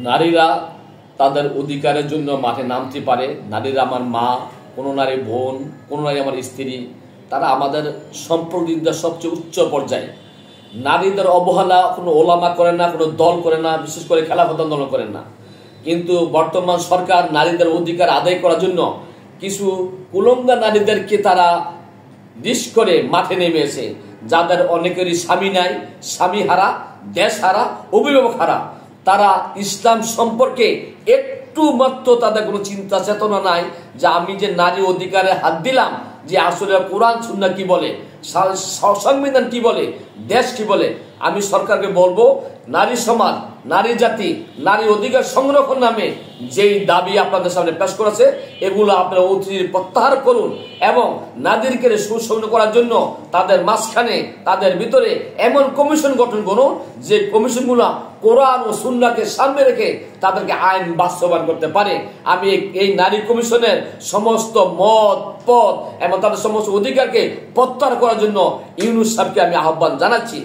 নারীরা তাদের অধিকারের জন্য মাঠে নামতে পারে। নারীরা আমার মা, কোনো নারী বোন, কোনো নারী আমার স্ত্রী, তারা আমাদের সম্পর্কদের সবচেয়ে উচ্চ পর্যায়ে। নারীদের অবহেলা কোনো ওলামা করে না, কোনো দল করে না, বিশেষ করে খেলাফত আন্দোলন করেন না। কিন্তু বর্তমান সরকার নারীদের অধিকার আদায় করার জন্য কিছু কুলঙ্গা নারীদেরকে তারা ডিস করে মাঠে নেমে এসে, যাদের অনেকেরই স্বামী নাই, স্বামী হারা, দেশ হারা, অভিভাবক হারা, তারা ইসলাম সম্পর্কে একটু মাত্র তাদের কোনো চিন্তা চেতনা নাই যে আমি যে নারী অধিকারে হাত দিলাম, যে আসলে কোরআন সুন্নাহ কি বলে, সংবিধান কি বলে, দেশ কি বলে। আমি সরকারকে বলবো, নারী সমাজ, নারী জাতি, নারী অধিকার সংরক্ষণ নামে যেই দাবি আপনাদের সামনে পেশ করেছে, এগুলো আপনারা অতি প্রত্যাহার করুন এবং নারীদেরকে সুসংগঠিত করার জন্য তাদের মাঝখানে, তাদের ভিতরে এমন কমিশন গঠন করুন যে কমিশনগুলো কোরআন ও সুন্নাহকে সামনে রেখে তাদেরকে আইন বাস্তবায়ন করতে পারে। আমি এই নারী কমিশনের সমস্ত মত পথ এবং তাদের সমস্ত অধিকারকে প্রত্যাহার করার জন্য ইউনূস সাহেবকে আমি আহ্বান জানাচ্ছি।